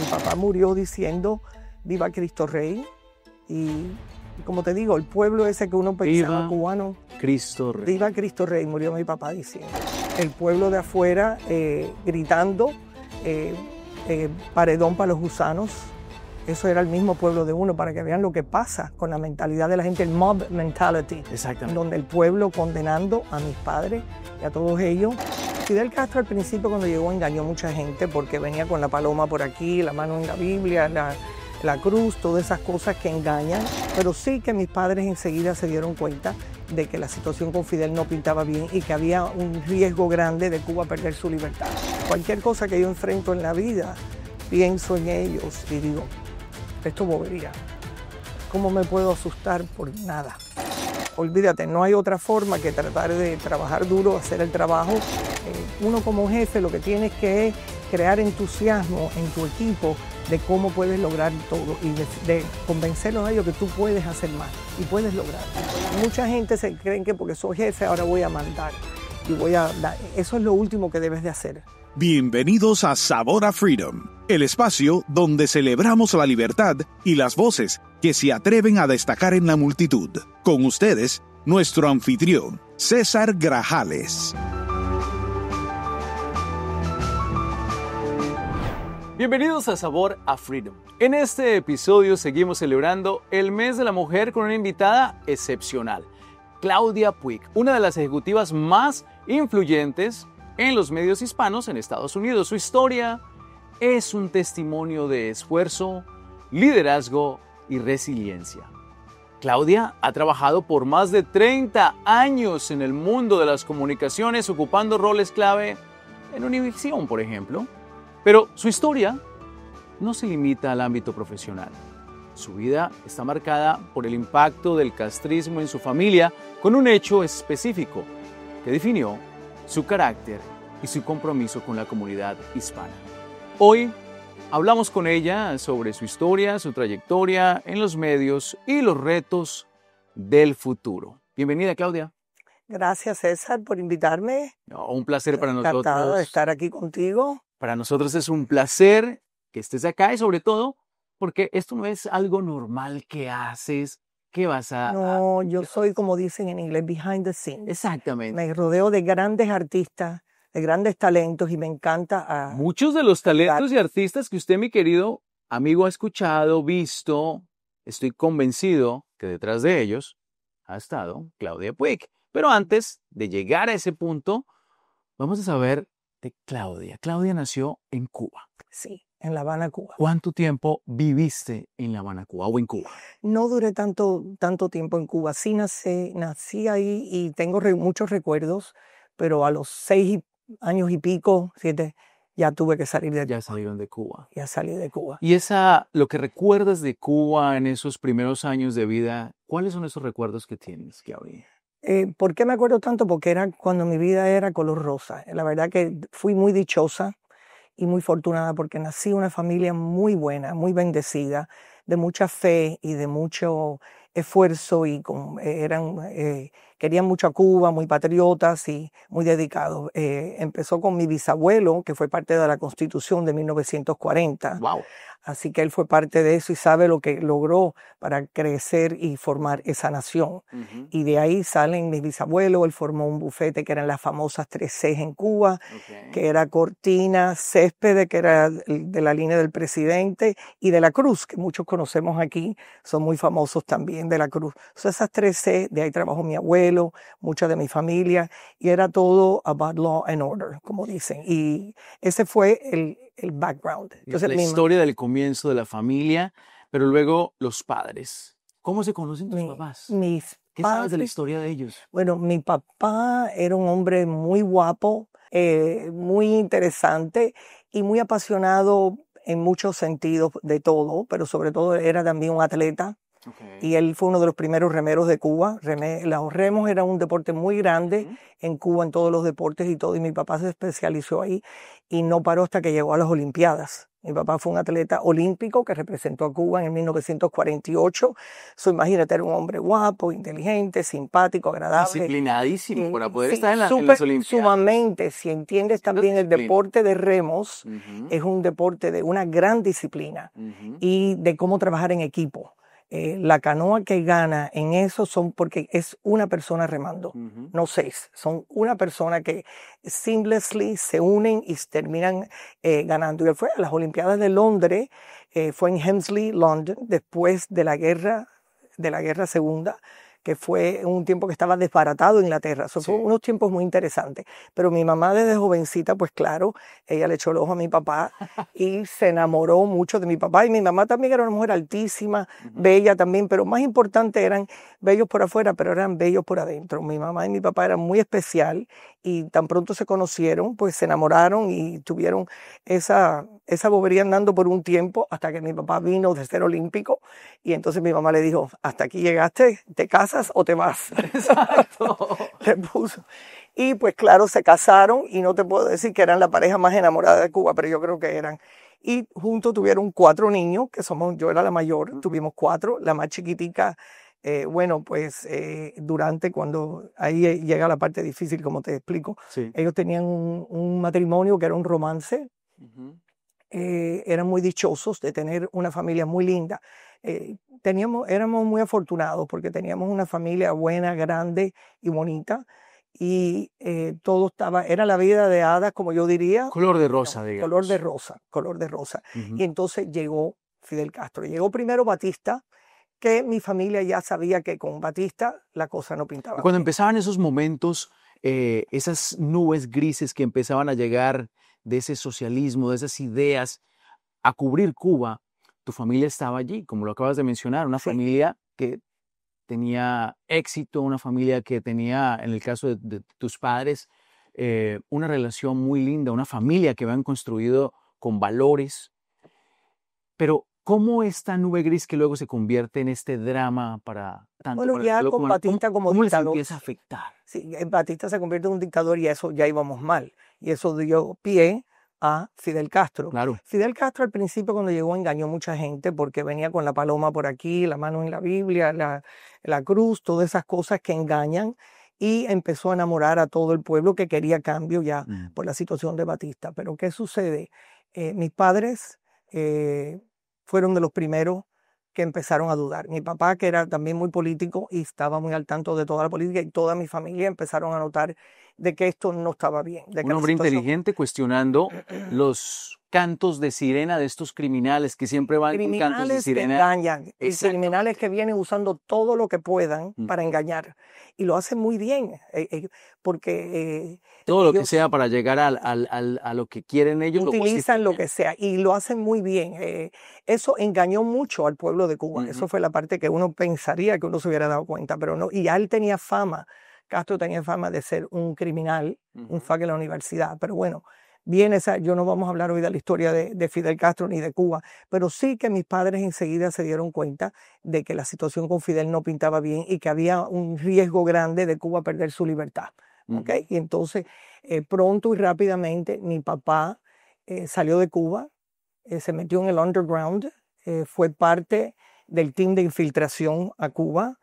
papá murió diciendo, viva Cristo Rey. Y como te digo, el pueblo ese que uno pensaba Viva cubano, Cristo Rey. viva Cristo Rey, murió mi papá diciendo. El pueblo de afuera gritando, paredón para los gusanos. Eso era el mismo pueblo de uno, para que vean lo que pasa con la mentalidad de la gente, el mob mentality. Exactamente. Donde el pueblo condenando a mis padres y a todos ellos. Fidel Castro al principio cuando llegó engañó a mucha gente porque venía con la paloma por aquí, la mano en la Biblia, la cruz, todas esas cosas que engañan. Pero sí que mis padres enseguida se dieron cuenta de que la situación con Fidel no pintaba bien y que había un riesgo grande de Cuba perder su libertad. Cualquier cosa que yo enfrento en la vida, pienso en ellos y digo, esto es bobería. ¿Cómo me puedo asustar por nada? Olvídate, no hay otra forma que tratar de trabajar duro, hacer el trabajo. Uno como jefe lo que tienes que es crear entusiasmo en tu equipo de cómo puedes lograr todo y de convencerlos a ellos que tú puedes hacer más y puedes lograr. Mucha gente se cree que porque soy jefe ahora voy a mandar y voy a dar. Eso es lo último que debes de hacer. Bienvenidos a Sabor a Freedom, el espacio donde celebramos la libertad y las voces que se atreven a destacar en la multitud. Con ustedes, nuestro anfitrión, César Grajales. Bienvenidos a Sabor a Freedom. En este episodio seguimos celebrando el mes de la mujer con una invitada excepcional, Claudia Puig, una de las ejecutivas más influyentes en los medios hispanos en Estados Unidos. Su historia es un testimonio de esfuerzo, liderazgo y resiliencia. Claudia ha trabajado por más de 30 años en el mundo de las comunicaciones, ocupando roles clave en Univisión, por ejemplo. Pero su historia no se limita al ámbito profesional. Su vida está marcada por el impacto del castrismo en su familia, con un hecho específico que definió su carácter y su compromiso con la comunidad hispana. Hoy hablamos con ella sobre su historia, su trayectoria en los medios y los retos del futuro. Bienvenida, Claudia. Gracias, César, por invitarme. Un placer para nosotros. Encantada de estar aquí contigo. Para nosotros es un placer que estés acá y sobre todo porque esto no es algo normal que haces, que vas a... No, yo soy, como dicen en inglés, behind the scenes. Exactamente. Me rodeo de grandes artistas, de grandes talentos y me encanta... Muchos de los talentos y artistas que usted, mi querido amigo, ha escuchado, visto, estoy convencido que detrás de ellos ha estado Claudia Puig. Pero antes de llegar a ese punto, vamos a saber de Claudia. Claudia nació en Cuba. Sí, en La Habana, Cuba. ¿Cuánto tiempo viviste en La Habana, Cuba o en Cuba? No duré tanto tiempo en Cuba. Sí nací ahí y tengo muchos recuerdos, pero a los 6 años y pico, 7, ya tuve que salir de Cuba. Ya salieron de Cuba. Ya salí de Cuba. Y lo que recuerdas de Cuba en esos primeros años de vida, ¿cuáles son esos recuerdos que tienes, Claudia? ¿Por qué me acuerdo tanto? Porque era cuando mi vida era color rosa. La verdad que fui muy dichosa y muy fortunada porque nací en una familia muy buena, muy bendecida, de mucha fe y de mucho esfuerzo y querían mucho a Cuba, muy patriotas y muy dedicados. Empezó con mi bisabuelo, que fue parte de la Constitución de 1940. Wow. Así que él fue parte de eso y sabe lo que logró para crecer y formar esa nación. Uh-huh. Y de ahí salen mis bisabuelos. Él formó un bufete que eran las famosas 3 Cs en Cuba, que era Cortina, Céspedes, que era de la línea del presidente, y de la Cruz, que muchos conocemos aquí, son muy famosos también de la Cruz. So, esas 3 C, de ahí trabajó mi abuelo, mucha de mi familia, y era todo about law and order, como dicen. Y ese fue el background. Entonces, la historia del comienzo de la familia, pero luego los padres. ¿Cómo se conocen tus papás? ¿Qué sabes de la historia de ellos? Bueno, mi papá era un hombre muy guapo, muy interesante y muy apasionado en muchos sentidos de todo, pero sobre todo era también un atleta. Okay. Y él fue uno de los primeros remeros de Cuba. Los remos era un deporte muy grande en Cuba, en todos los deportes y todo. Y mi papá se especializó ahí y no paró hasta que llegó a las Olimpiadas. Mi papá fue un atleta olímpico que representó a Cuba en el 1948. Imagínate, era un hombre guapo, inteligente, simpático, agradable. Disciplinadísimo para poder Sí, estar en las Olimpiadas. Sumamente. Si entiendes también el deporte de remos, es un deporte de una gran disciplina y de cómo trabajar en equipo. La canoa que gana en eso son porque es una persona remando, no 6. Son una persona que seamlessly se unen y terminan ganando. Y él fue a las Olimpiadas de Londres, fue en Hemsley, London, después de la guerra segunda, que fue un tiempo que estaba desbaratado Inglaterra. Eso fue unos tiempos muy interesantes. Pero mi mamá desde jovencita, pues claro, ella le echó el ojo a mi papá y se enamoró mucho de mi papá. Y mi mamá también era una mujer altísima, bella también, pero más importante, eran bellos por afuera, pero eran bellos por adentro. Mi mamá y mi papá eran muy especial y tan pronto se conocieron, pues se enamoraron y tuvieron esa bobería andando por un tiempo hasta que mi papá vino de ser olímpico y entonces mi mamá le dijo, hasta aquí llegaste, ¿te casas o te vas? Exacto. Le puso. Y pues claro, se casaron y no te puedo decir que eran la pareja más enamorada de Cuba, pero yo creo que eran. Y juntos tuvieron 4 niños, yo era la mayor, tuvimos 4, la más chiquitica. Durante cuando ahí llega la parte difícil, como te explico, ellos tenían un matrimonio que era un romance. Eran muy dichosos de tener una familia muy linda. Éramos muy afortunados porque teníamos una familia buena, grande y bonita. Y todo era la vida de hadas, como yo diría. Color de rosa, digamos. Color de rosa. Y entonces llegó Fidel Castro. Llegó primero Batista, que mi familia ya sabía que con Batista la cosa no pintaba. Y cuando bien. empezaban esos momentos, esas nubes grises que empezaban a llegar de ese socialismo, de esas ideas a cubrir Cuba, tu familia estaba allí, como lo acabas de mencionar, una familia que tenía éxito, una familia que tenía, en el caso de tus padres, una relación muy linda, una familia que habían construido con valores. Pero ¿cómo esta nube gris que luego se convierte en este drama para tanto? Bueno, ya con Batista como ¿cómo les dictador, empieza a afectar? Sí, Batista se convierte en un dictador y eso ya íbamos mal. Y eso dio pie a Fidel Castro. Claro. Fidel Castro al principio cuando llegó engañó mucha gente porque venía con la paloma por aquí, la mano en la Biblia, la cruz, todas esas cosas que engañan, y empezó a enamorar a todo el pueblo que quería cambio ya por la situación de Batista. Pero ¿qué sucede? Mis padres fueron de los primeros que empezaron a dudar. Mi papá, que era también muy político y estaba muy al tanto de toda la política, y toda mi familia empezaron a notar de que esto no estaba bien. Un hombre inteligente cuestionando los cantos de sirena de estos criminales que siempre van con cantos de sirena. Criminales que engañan, y criminales que vienen usando todo lo que puedan para engañar. Y lo hacen muy bien, porque... todo lo que sea para llegar a lo que quieren ellos. Utilizan lo que sea y lo hacen muy bien. Eso engañó mucho al pueblo de Cuba. Eso fue la parte que uno pensaría que uno se hubiera dado cuenta, pero no. Y ya él tenía fama. Castro tenía fama de ser un criminal, un fuck en la universidad. Pero bueno, yo no vamos a hablar hoy de la historia de Fidel Castro ni de Cuba, pero sí que mis padres enseguida se dieron cuenta de que la situación con Fidel no pintaba bien y que había un riesgo grande de Cuba perder su libertad. ¿Okay? Y entonces, pronto y rápidamente, mi papá salió de Cuba, se metió en el underground, fue parte del team de infiltración a Cuba.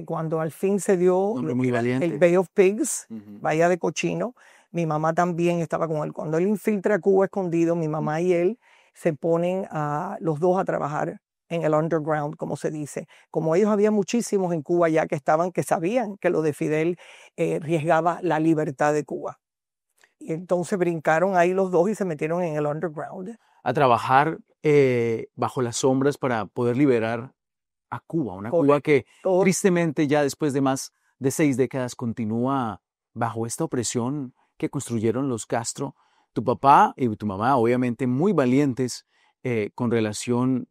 Cuando al fin se dio el Bay of Pigs, Bahía de Cochino, mi mamá también estaba con él. Cuando él infiltra a Cuba escondido, mi mamá y él se ponen los dos a trabajar en el underground, como se dice. Como ellos había muchísimos en Cuba ya que sabían que lo de Fidel riesgaba la libertad de Cuba. Y entonces brincaron ahí los dos y se metieron en el underground. A trabajar bajo las sombras para poder liberar a Cuba, una Cuba que tristemente ya después de más de 6 décadas continúa bajo esta opresión que construyeron los Castro. Tu papá y tu mamá, obviamente muy valientes con relación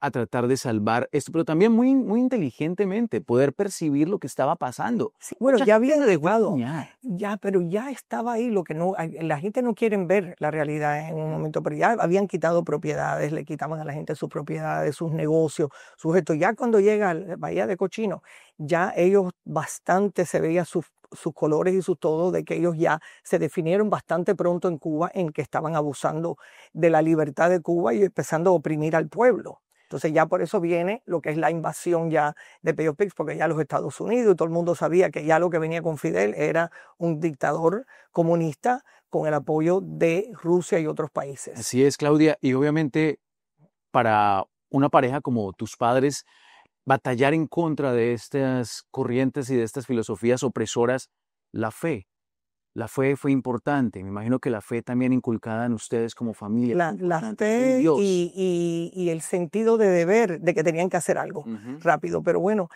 a tratar de salvar esto, pero también muy, muy inteligentemente poder percibir lo que estaba pasando. Sí, bueno, ya había dejado, pero ya estaba ahí lo que no, la gente no quiere ver la realidad en un momento, pero ya habían quitado propiedades, le quitaban a la gente sus propiedades, sus negocios, sus gestos. Ya cuando llega a la Bahía de Cochino, ya ellos bastante se veía sus colores y sus todo, de que ellos ya se definieron bastante pronto en Cuba en que estaban abusando de la libertad de Cuba y empezando a oprimir al pueblo. Entonces ya por eso viene lo que es la invasión ya de Pío Pix, porque ya los Estados Unidos y todo el mundo sabía que ya lo que venía con Fidel era un dictador comunista con el apoyo de Rusia y otros países. Así es, Claudia, y obviamente para una pareja como tus padres, batallar en contra de estas corrientes y de estas filosofías opresoras, la fe fue importante. Me imagino que la fe también inculcada en ustedes como familia. La fe y el sentido de deber, de que tenían que hacer algo rápido. Pero bueno,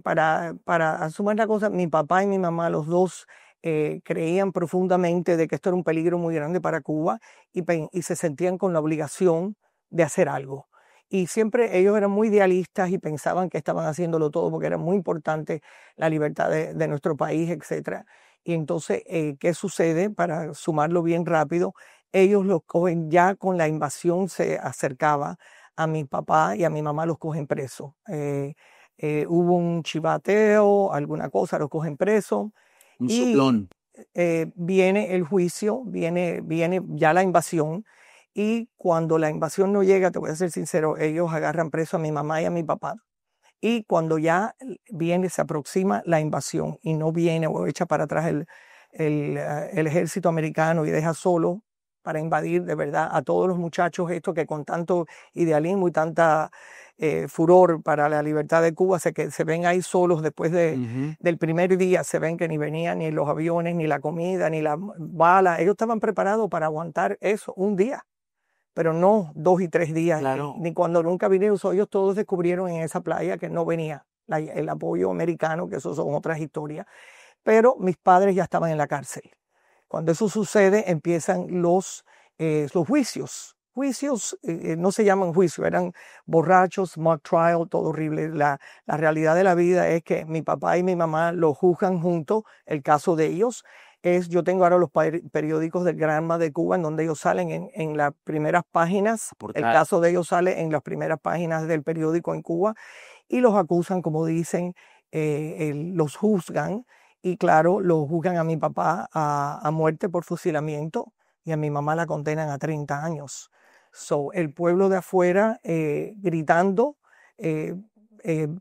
para asumir la cosa, mi papá y mi mamá, los dos, creían profundamente de que esto era un peligro muy grande para Cuba y se sentían con la obligación de hacer algo. Y siempre ellos eran muy idealistas y pensaban que estaban haciéndolo todo porque era muy importante la libertad de nuestro país, etc. Y entonces, ¿qué sucede? Para sumarlo bien rápido, ellos los cogen ya con la invasión, se acercaba a mi papá y a mi mamá, los cogen presos. Hubo un chivateo, alguna cosa, los cogen presos. Un soplón. Viene el juicio, viene ya la invasión. Y cuando la invasión no llega, te voy a ser sincero, ellos agarran preso a mi mamá y a mi papá. Y cuando ya se aproxima la invasión y no viene o echa para atrás el ejército americano y deja solo para invadir de verdad a todos los muchachos estos que con tanto idealismo y tanta furor para la libertad de Cuba se ven ahí solos después del primer día, se ven que ni venían ni los aviones, ni la comida, ni la bala. Ellos estaban preparados para aguantar eso un día, pero no 2 y 3 días, claro. Ni cuando nunca vinieron. Ellos todos descubrieron en esa playa que no venía el apoyo americano, que eso son otras historias. Pero mis padres ya estaban en la cárcel. Cuando eso sucede, empiezan los juicios. Juicios no se llaman juicios, eran borrachos, mock trial, todo horrible. La realidad de la vida es que mi papá y mi mamá lo juzgan juntos, el caso de ellos. Yo tengo ahora los periódicos del Granma de Cuba, en donde ellos salen en las primeras páginas. El caso de ellos sale en las primeras páginas del periódico en Cuba y los acusan, como dicen, los juzgan. Y claro, los juzgan a mi papá a muerte por fusilamiento y a mi mamá la condenan a 30 años. El pueblo de afuera gritando,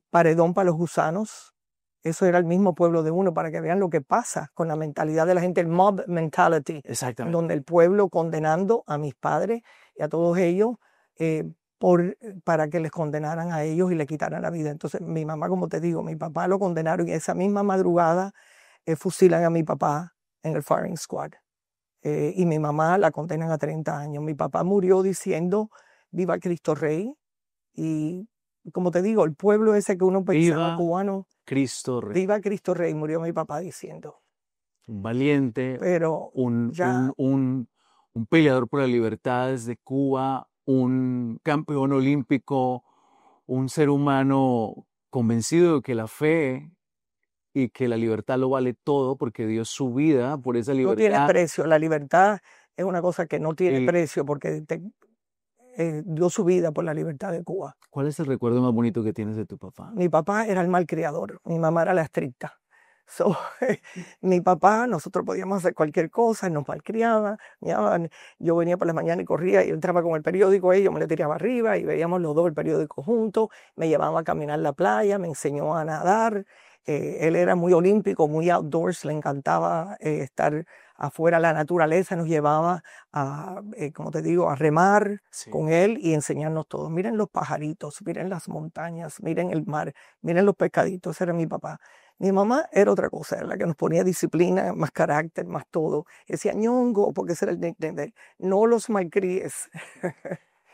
paredón para los gusanos. Eso era el mismo pueblo de uno, para que vean lo que pasa con la mentalidad de la gente, el mob mentality. Exactamente. Donde el pueblo condenando a mis padres y a todos ellos para que les condenaran a ellos y le quitaran la vida. Entonces mi mamá, como te digo, mi papá lo condenaron y esa misma madrugada fusilan a mi papá en el firing squad. Y mi mamá la condenan a 30 años. Mi papá murió diciendo, viva Cristo Rey. Y como te digo, el pueblo ese que uno pensaba cubano, Cristo Rey. Viva Cristo Rey, murió mi papá diciendo. Un valiente, pero un peleador por las libertades de Cuba, un campeón olímpico, un ser humano convencido de que la fe y que la libertad lo vale todo porque dio su vida por esa libertad. No tiene precio, la libertad es una cosa que no tiene precio porque dio su vida por la libertad de Cuba. ¿Cuál es el recuerdo más bonito que tienes de tu papá? Mi papá era el malcriador, mi mamá era la estricta. Mi papá, nosotros podíamos hacer cualquier cosa, nos malcriaba. Yo venía por la mañana y corría y entraba con el periódico, yo me le tiraba arriba y veíamos los dos el periódico juntos. Me llevaba a caminar la playa, me enseñó a nadar. Él era muy olímpico, muy outdoors, le encantaba estar afuera, la naturaleza nos llevaba a, como te digo, a remar con él y enseñarnos todo. Miren los pajaritos, miren las montañas, miren el mar, miren los pescaditos. Ese era mi papá. Mi mamá era otra cosa, era la que nos ponía disciplina, más carácter, más todo. Decía, Ñongo, porque ese era el nickname de él. No los malcríes.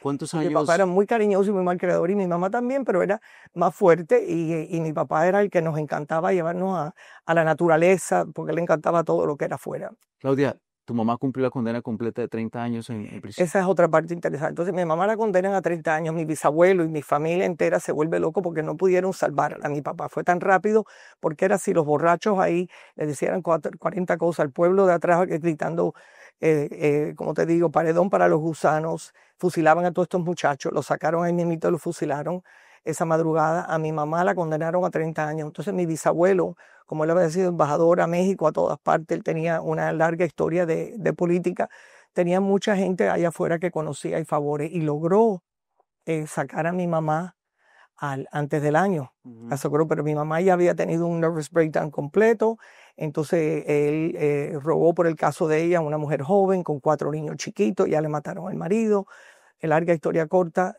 ¿Cuántos años? Mi papá era muy cariñoso y muy malcriador y mi mamá también, pero era más fuerte y mi papá era el que nos encantaba llevarnos a la naturaleza, porque le encantaba todo lo que era afuera. Claudia, tu mamá cumplió la condena completa de 30 años en prisión. Esa es otra parte interesante. Entonces mi mamá la condenan a 30 años, mi bisabuelo y mi familia entera se vuelve loco porque no pudieron salvar a mi papá. Fue tan rápido porque era así, los borrachos ahí le decían 40 cosas al pueblo de atrás gritando, como te digo, paredón para los gusanos, fusilaban a todos estos muchachos, los sacaron ahí mismito, los fusilaron. esa madrugada. A mi mamá la condenaron a 30 años. Entonces mi bisabuelo, como él había sido embajador a México, a todas partes, él tenía una larga historia de política, tenía mucha gente allá afuera que conocía y favores, y logró sacar a mi mamá antes del año. Aseguró, pero mi mamá ya había tenido un nervous breakdown completo, entonces él rogó por el caso de ella, una mujer joven con 4 niños chiquitos, ya le mataron al marido. Larga historia corta,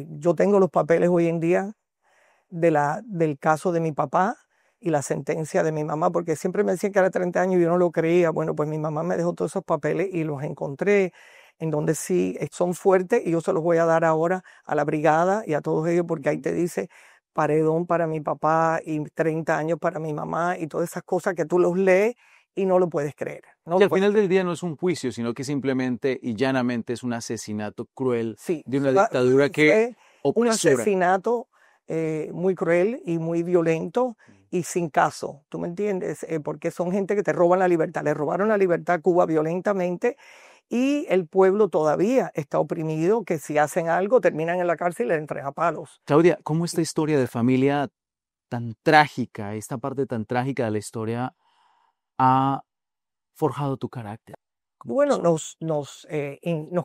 yo tengo los papeles hoy en día del caso de mi papá y la sentencia de mi mamá, porque siempre me decían que era 30 años y yo no lo creía. Bueno, pues mi mamá me dejó todos esos papeles y los encontré en donde sí son fuertes, y yo se los voy a dar ahora a la brigada y a todos ellos, porque ahí te dice paredón para mi papá y 30 años para mi mamá y todas esas cosas que tú los lees y no lo puedes creer. Y al final del día no es un juicio, sino que simplemente y llanamente es un asesinato cruel de una dictadura que un asesinato muy cruel y muy violento y sin caso, ¿tú me entiendes? Porque son gente que te roban la libertad. Le robaron la libertad a Cuba violentamente, y el pueblo todavía está oprimido, que si hacen algo terminan en la cárcel y le entregan palos. Claudia, ¿cómo esta historia de familia tan trágica, esta parte tan trágica de la historia ha forjado tu carácter? Bueno, nos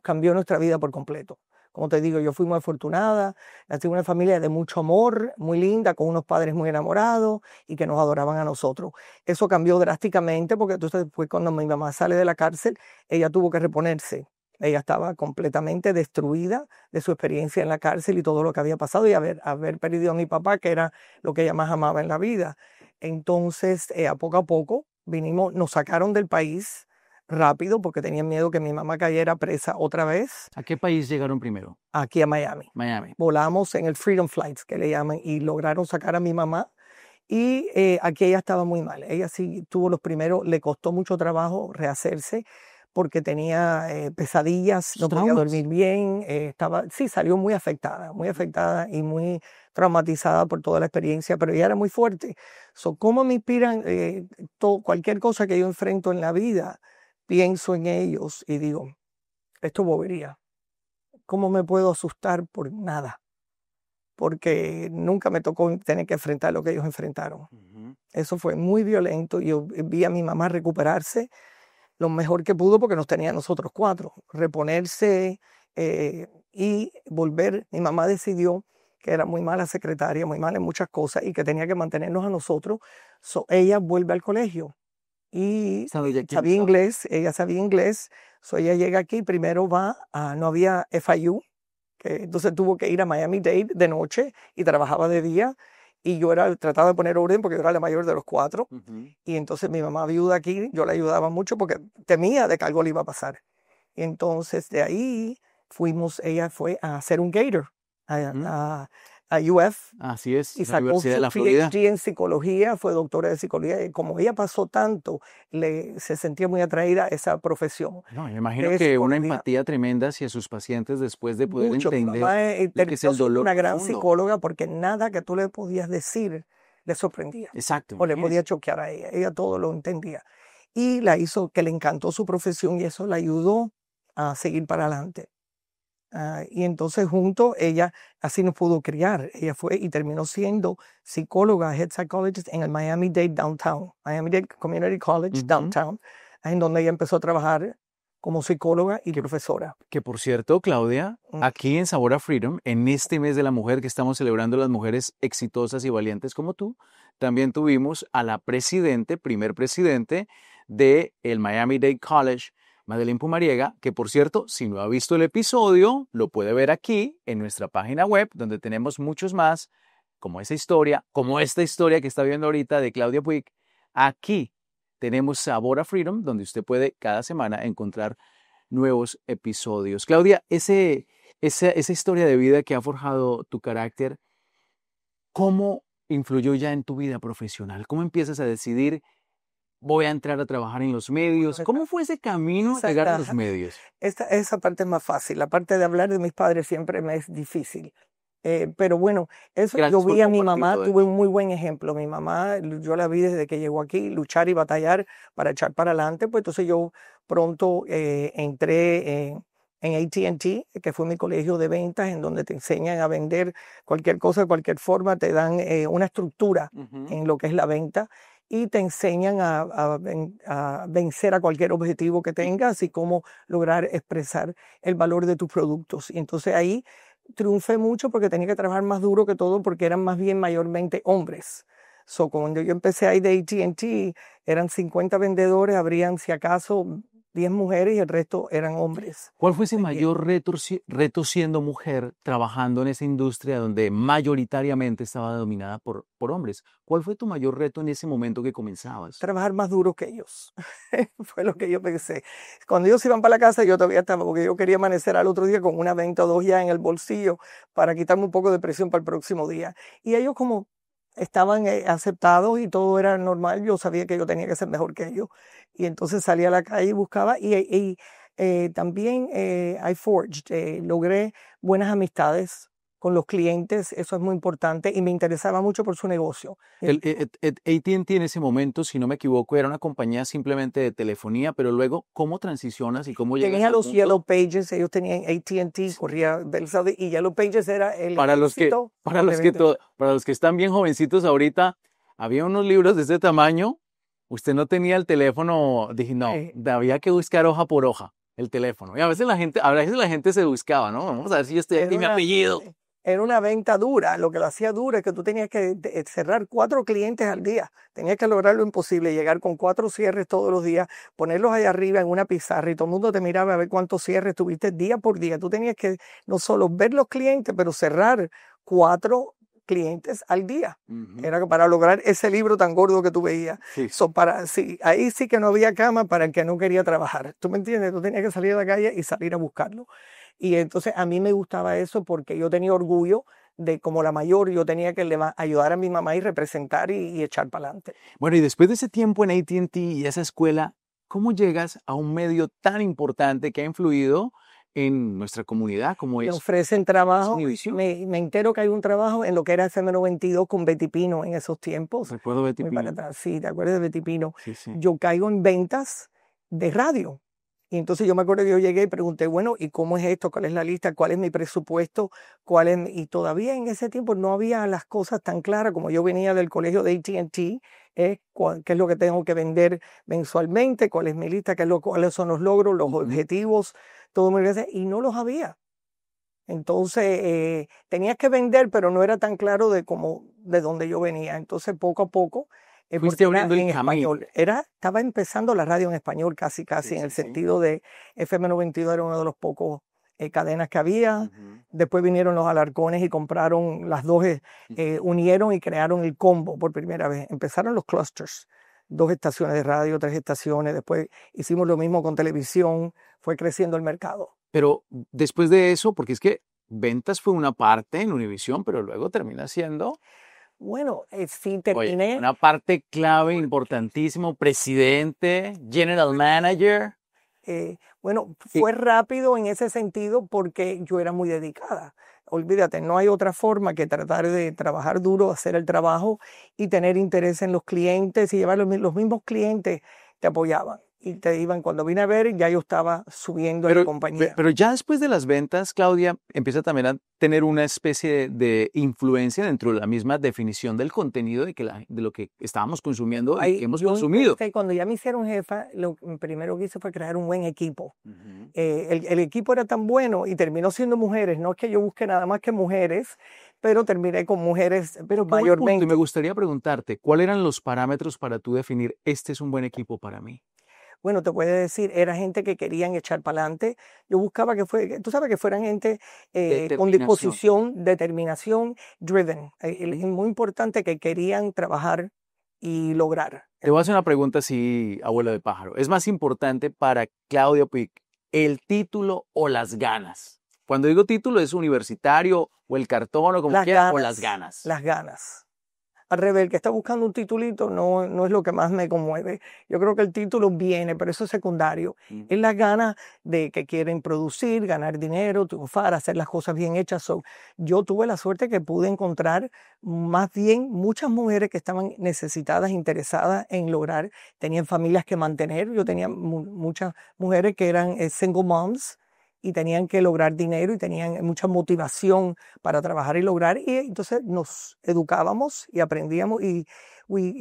cambió nuestra vida por completo. Como te digo, yo fui muy afortunada, nací en una familia de mucho amor, muy linda, con unos padres muy enamorados y que nos adoraban a nosotros. Eso cambió drásticamente porque entonces después, cuando mi mamá sale de la cárcel, ella tuvo que reponerse. Ella estaba completamente destruida de su experiencia en la cárcel y todo lo que había pasado, y haber perdido a mi papá, que era lo que ella más amaba en la vida. Entonces, a poco nos sacaron del país rápido porque tenían miedo que mi mamá cayera presa otra vez. ¿A qué país llegaron primero? Aquí a Miami. Volamos en el Freedom Flights, que le llaman, y lograron sacar a mi mamá. Y aquí ella estaba muy mal. Ella sí tuvo los primeros, le costó mucho trabajo rehacerse porque tenía pesadillas, no podía dormir bien, salió muy afectada y muy traumatizada por toda la experiencia, pero ella era muy fuerte. ¿Cómo me inspiran cualquier cosa que yo enfrento en la vida? Pienso en ellos y digo, esto es bobería. ¿Cómo me puedo asustar por nada? Porque nunca me tocó tener que enfrentar lo que ellos enfrentaron. Eso fue muy violento. Yo vi a mi mamá recuperarse lo mejor que pudo, porque nos tenía a nosotros 4. Reponerse y volver. Mi mamá decidió que era muy mala secretaria, muy mala en muchas cosas, y que tenía que mantenernos a nosotros. Ella vuelve al colegio. Y sabía inglés, ella sabía inglés, ella llega aquí, primero no había FIU, entonces tuvo que ir a Miami-Dade de noche y trabajaba de día, y yo trataba de poner orden porque yo era la mayor de los 4, y entonces mi mamá viuda aquí, yo la ayudaba mucho porque temía de que algo le iba a pasar. Y entonces de ahí ella fue a hacer un Gator a UF. Así es, y sacó su PhD en psicología, fue doctora de psicología, y como ella pasó tanto, se sentía muy atraída a esa profesión. No, me imagino que una empatía tremenda hacia sus pacientes después de poder entender lo que es el dolor. Una gran psicóloga, porque nada que tú le podías decir le sorprendía. Exacto. O le podía choquear a ella. Ella todo lo entendía. Y la hizo, que le encantó su profesión, y eso la ayudó a seguir para adelante. Y entonces juntos ella así nos pudo criar. Ella fue y terminó siendo psicóloga, head psychologist en el Miami-Dade Downtown, Miami-Dade Community College Downtown, en donde ella empezó a trabajar como psicóloga y profesora. Que por cierto, Claudia, aquí en Sabor a Freedom, en este mes de la mujer que estamos celebrando las mujeres exitosas y valientes como tú, también tuvimos a la primer presidente del Miami-Dade College, Madeleine Pumariega, que por cierto, si no ha visto el episodio, lo puede ver aquí en nuestra página web, donde tenemos muchos más, como esta historia que está viendo ahorita de Claudia Puig. Aquí tenemos Sabor a Freedom, donde usted puede cada semana encontrar nuevos episodios. Claudia, esa historia de vida que ha forjado tu carácter, ¿cómo influyó ya en tu vida profesional? ¿Cómo empiezas a decidir, voy a entrar a trabajar en los medios? ¿Cómo fue ese camino a llegar a los medios? Esa parte es más fácil. La parte de hablar de mis padres siempre me es difícil. Pero bueno, yo vi a mi mamá, tuve un muy buen ejemplo. Mi mamá, yo la vi desde que llegó aquí, luchar y batallar para echar para adelante. Pues entonces yo pronto entré en AT&T, que fue mi colegio de ventas, en donde te enseñan a vender cualquier cosa de cualquier forma, te dan una estructura en lo que es la venta y te enseñan a vencer a cualquier objetivo que tengas y cómo lograr expresar el valor de tus productos. Y entonces ahí triunfé mucho porque tenía que trabajar más duro que todo porque eran más bien mayormente hombres. So, cuando yo empecé ahí de AT&T, eran 50 vendedores, habrían si acaso 10 mujeres y el resto eran hombres. ¿Cuál fue ese mayor reto siendo mujer trabajando en esa industria donde mayoritariamente estaba dominada por hombres? ¿Cuál fue tu mayor reto en ese momento que comenzabas? Trabajar más duro que ellos. Fue lo que yo pensé. Cuando ellos iban para la casa, yo todavía estaba, porque yo quería amanecer al otro día con una venta o dos ya en el bolsillo para quitarme un poco de presión para el próximo día. Y ellos como estaban aceptados y todo era normal, yo sabía que yo tenía que ser mejor que ellos. Y entonces salí a la calle y buscaba. Y también I forged, logré buenas amistades con los clientes, eso es muy importante, y me interesaba mucho por su negocio. AT&T en ese momento, si no me equivoco, era una compañía simplemente de telefonía, pero luego, ¿cómo transicionas y cómo llegas Tenía al los punto? Yellow Pages, ellos tenían AT&T, corría del Saudi, y Yellow Pages era el Para los éxito de vender. para los que están bien jovencitos ahorita, había unos libros de este tamaño, usted no tenía el teléfono, dije, no, había que buscar hoja por hoja el teléfono. Y a veces la gente se buscaba, ¿no? Vamos a ver si yo estoy aquí, mi apellido. Era una venta dura, lo que lo hacía dura es que tú tenías que cerrar 4 clientes al día, tenías que lograr lo imposible, llegar con 4 cierres todos los días, ponerlos allá arriba en una pizarra y todo el mundo te miraba a ver cuántos cierres tuviste día por día. Tú tenías que no solo ver los clientes, pero cerrar 4 clientes al día. Era para lograr ese libro tan gordo que tú veías. Sí. Ahí sí que no había cama para el que no quería trabajar. ¿Tú me entiendes? Tú tenías que salir a la calle y salir a buscarlo. Y entonces a mí me gustaba eso porque yo tenía orgullo de, como la mayor, yo tenía que ayudar a mi mamá y representar y echar para adelante. Bueno, y después de ese tiempo en AT&T y esa escuela, ¿cómo llegas a un medio tan importante que ha influido en nuestra comunidad como Me es? ofrecen trabajo, Univisión. me entero que hay un trabajo en lo que era FM 92 con Betty Pino en esos tiempos. Recuerdo Betty Muy Pino. para atrás, sí, ¿te acuerdas de Betty Pino? Sí, sí. Yo caigo en ventas de radio. Y entonces yo me acuerdo que yo llegué y pregunté, bueno, ¿y cómo es esto? ¿Cuál es la lista? ¿Cuál es mi presupuesto? Y todavía en ese tiempo no había las cosas tan claras como yo venía del colegio de AT&T, qué es lo que tengo que vender mensualmente, cuál es mi lista, cuáles son los logros, los objetivos, todo muy bien, y no los había. Entonces tenías que vender, pero no era tan claro de dónde yo venía. Entonces poco a poco Fuiste abriendo el camino. español. Estaba empezando la radio en español casi, Sí, en el sí, sí. sentido de FM 92 era uno de los pocos cadenas que había. Después vinieron los Alarcones y compraron las dos, unieron y crearon el combo por primera vez. Empezaron los clusters, 2 estaciones de radio, 3 estaciones. Después hicimos lo mismo con televisión. Fue creciendo el mercado. Pero después de eso, porque es que ventas fue una parte en Univisión, pero luego termina siendo... Bueno, sí terminé. Oye, una parte clave, importantísimo, presidente, general manager. Bueno, fue rápido en ese sentido porque yo era muy dedicada. Olvídate, no hay otra forma que tratar de trabajar duro, hacer el trabajo y tener interés en los clientes y llevar los mismos clientes te apoyaban. Y te iban, cuando vine a ver, ya yo estaba subiendo en la compañía. Pero ya después de las ventas, Claudia empieza también a tener una especie de influencia dentro de la misma definición del contenido de lo que estábamos consumiendo y que hemos consumido. Cuando ya me hicieron jefa, lo primero que hice fue crear un buen equipo. El equipo era tan bueno y terminó siendo mujeres. No es que yo busque nada más que mujeres, pero terminé con mujeres mayormente. Y me gustaría preguntarte, ¿cuáles eran los parámetros para tú definir este es un buen equipo para mí? Bueno, te puedo decir, era gente que querían echar para adelante. Yo buscaba tú sabes, que fueran gente con disposición, determinación, driven. Es muy importante que querían trabajar y lograr. Te voy a hacer una pregunta así, abuela de pájaro. ¿Es más importante para Claudia Puig el título o las ganas? Cuando digo título, ¿es universitario o el cartón o como quiera, o las ganas? Las ganas. Al revés, el que está buscando un titulito no es lo que más me conmueve. Yo creo que el título viene, pero eso es secundario. Es las ganas de que quieren producir, ganar dinero, triunfar, hacer las cosas bien hechas. Yo tuve la suerte que pude encontrar más bien muchas mujeres que estaban necesitadas, interesadas en lograr, tenían familias que mantener. Yo tenía muchas mujeres que eran single moms y tenían que lograr dinero y tenían mucha motivación para trabajar y lograr. Y entonces nos educábamos y aprendíamos y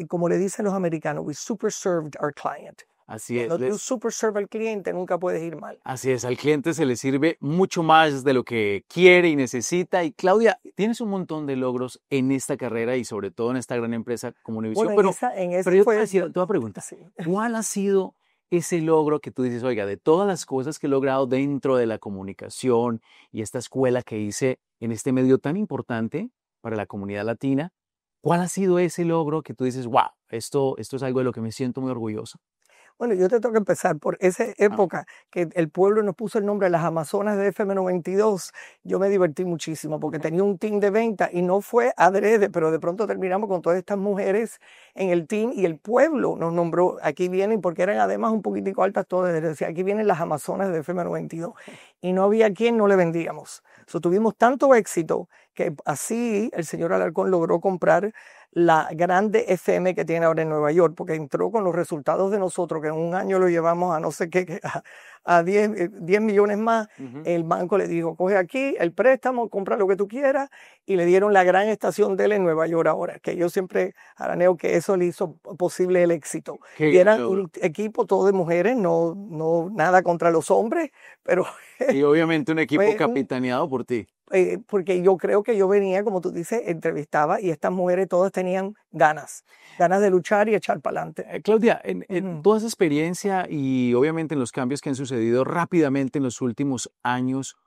como le dicen los americanos, we super served our client. Así es. Cuando tú super serve al cliente, nunca puedes ir mal. Así es, al cliente se le sirve mucho más de lo que quiere y necesita. Y Claudia, tienes un montón de logros en esta carrera y sobre todo en esta gran empresa como Univision. Bueno, pero yo te voy a preguntar, sí. ¿cuál ha sido ese logro que tú dices, oiga, de todas las cosas que he logrado dentro de la comunicación y esta escuela que hice en este medio tan importante para la comunidad latina, ¿cuál ha sido ese logro que tú dices, wow, esto es algo de lo que me siento muy orgulloso? Bueno, yo te tengo que empezar por esa época que el pueblo nos puso el nombre de las Amazonas de FM92. Yo me divertí muchísimo porque tenía un team de venta y no fue adrede, pero de pronto terminamos con todas estas mujeres en el team y el pueblo nos nombró. Aquí vienen, porque eran además un poquitico altas todas, decía, aquí vienen las Amazonas de FM92. Y no había quien no le vendíamos. Tuvimos tanto éxito que así el señor Alarcón logró comprar la grande FM que tiene ahora en Nueva York, porque entró con los resultados de nosotros, que en un año lo llevamos a no sé qué, a 10 millones más. El banco le dijo, coge aquí el préstamo, compra lo que tú quieras, y le dieron la gran estación de él en Nueva York ahora, que yo siempre araneo que eso le hizo posible el éxito. Y eran un equipo todo de mujeres, no nada contra los hombres, pero... Y obviamente un equipo capitaneado por ti. Porque yo creo que yo venía, como tú dices, entrevistaba y estas mujeres todas tenían ganas de luchar y echar para adelante. Claudia, en toda esa experiencia y obviamente en los cambios que han sucedido rápidamente en los últimos años,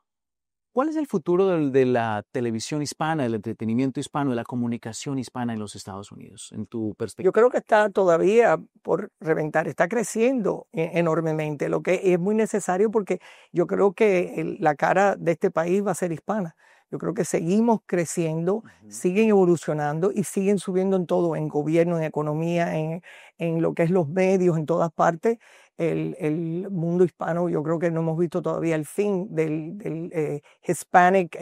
¿cuál es el futuro de la televisión hispana, del entretenimiento hispano, de la comunicación hispana en los Estados Unidos, en tu perspectiva? Yo creo que está todavía por reventar, está creciendo enormemente, lo que es muy necesario porque yo creo que la cara de este país va a ser hispana. Yo creo que seguimos creciendo, siguen evolucionando y siguen subiendo en todo, en gobierno, en economía, en lo que es los medios, en todas partes. El mundo hispano, yo creo que no hemos visto todavía el fin del Hispanic,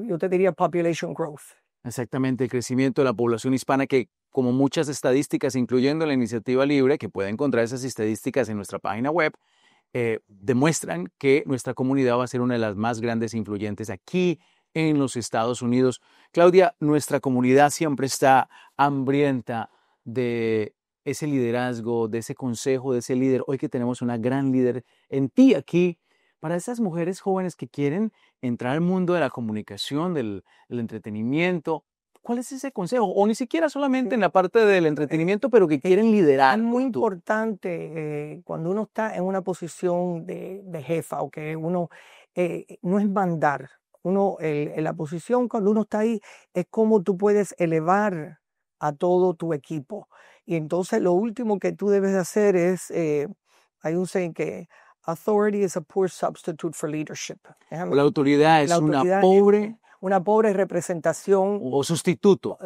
yo te diría population growth. Exactamente, el crecimiento de la población hispana que, como muchas estadísticas, incluyendo la iniciativa libre, que puede encontrar esas estadísticas en nuestra página web, demuestran que nuestra comunidad va a ser una de las más grandes e influyentes aquí en los Estados Unidos. Claudia, nuestra comunidad siempre está hambrienta de ese liderazgo, de ese consejo, de ese líder. Hoy que tenemos una gran líder en ti aquí, para esas mujeres jóvenes que quieren entrar al mundo de la comunicación, del entretenimiento, ¿cuál es ese consejo? O ni siquiera solamente en la parte del entretenimiento, pero que quieren liderar. Es muy importante cuando uno está en una posición de jefa o que uno no es mandar. En la posición cuando uno está ahí es cómo tú puedes elevar a todo tu equipo. Y entonces lo último que tú debes de hacer es, hay un saying que authority is a poor substitute for leadership. La autoridad es una pobre representación o sustituto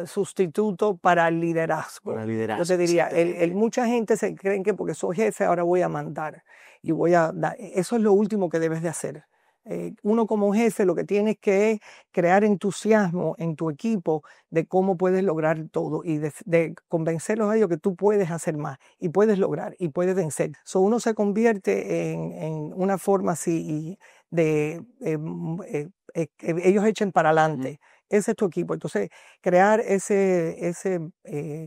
para el liderazgo. Yo te diría, mucha gente se cree que porque soy jefe ahora voy a mandar y voy a dar. Eso es lo último que debes de hacer. Uno como jefe lo que tienes que es crear entusiasmo en tu equipo de cómo puedes lograr todo y de convencerlos a ellos que tú puedes hacer más y puedes lograr y puedes vencer. Uno se convierte en una forma así de ellos echen para adelante. Ese es tu equipo. Entonces, crear ese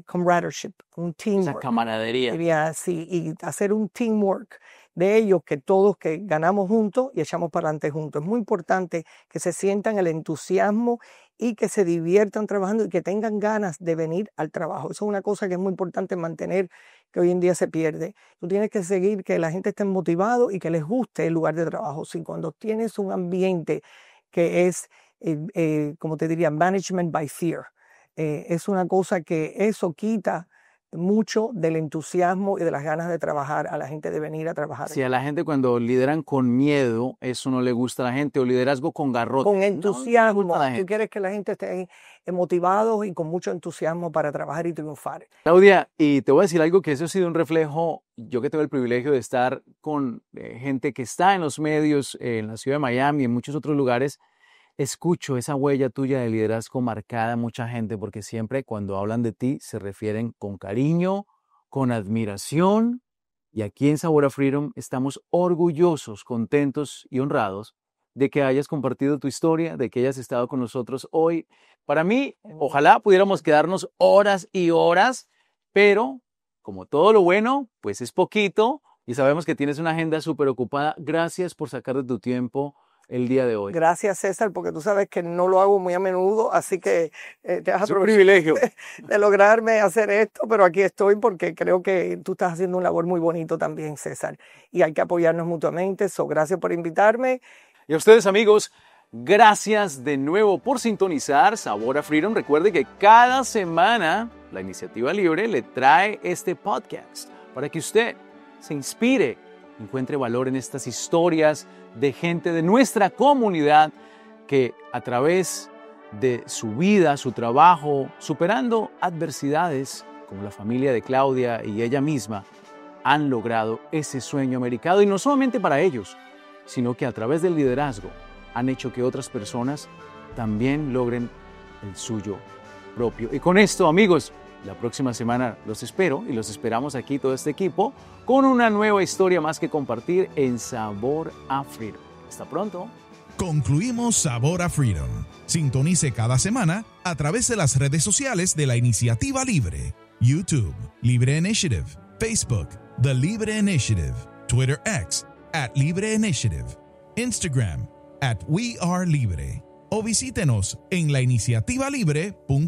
camaraderie, un teamwork. Esa camaradería. Sí, y hacer un teamwork de ellos, que todos que ganamos juntos y echamos para adelante juntos. Es muy importante que se sientan el entusiasmo y que se diviertan trabajando y que tengan ganas de venir al trabajo. Eso es una cosa que es muy importante mantener, que hoy en día se pierde. Tú tienes que seguir que la gente esté motivado y que les guste el lugar de trabajo. Si cuando tienes un ambiente que es, como te diría, management by fear, es una cosa que eso quita mucho del entusiasmo y de las ganas de trabajar a la gente, de venir a trabajar. Sí, a la gente cuando lideran con miedo, eso no le gusta a la gente, o liderazgo con garrote. Con entusiasmo, tú quieres que la gente esté motivados y con mucho entusiasmo para trabajar y triunfar. Claudia, y te voy a decir algo que eso ha sido un reflejo, yo que tengo el privilegio de estar con gente que está en los medios, en la ciudad de Miami y en muchos otros lugares, escucho esa huella tuya de liderazgo marcada a mucha gente, porque siempre cuando hablan de ti se refieren con cariño, con admiración Y aquí en Sabor a Freedom estamos orgullosos, contentos y honrados de que hayas compartido tu historia, de que hayas estado con nosotros hoy. Para mí, ojalá pudiéramos quedarnos horas y horas, pero como todo lo bueno, pues es poquito y sabemos que tienes una agenda súper ocupada. Gracias por sacar de tu tiempo el día de hoy. Gracias, César, porque tú sabes que no lo hago muy a menudo, así que te has Es un privilegio de lograrme hacer esto, pero aquí estoy porque creo que tú estás haciendo un labor muy bonito también, César, y hay que apoyarnos mutuamente. Gracias por invitarme. Y a ustedes, amigos, gracias de nuevo por sintonizar Sabor a Freedom. Recuerde que cada semana la Iniciativa Libre le trae este podcast para que usted se inspire, encuentre valor en estas historias de gente de nuestra comunidad que a través de su vida, su trabajo, superando adversidades como la familia de Claudia y ella misma, han logrado ese sueño americano. Y no solamente para ellos, sino que a través del liderazgo han hecho que otras personas también logren el suyo propio. Y con esto, amigos, la próxima semana los espero y los esperamos aquí todo este equipo con una nueva historia más que compartir en Sabor a Freedom. Hasta pronto. Concluimos Sabor a Freedom. Sintonice cada semana a través de las redes sociales de la Iniciativa Libre. YouTube, Libre Initiative. Facebook, The Libre Initiative. Twitter X, @Libre Initiative. Instagram, @WeAreLibre. O visítenos en lainiciativalibre.com.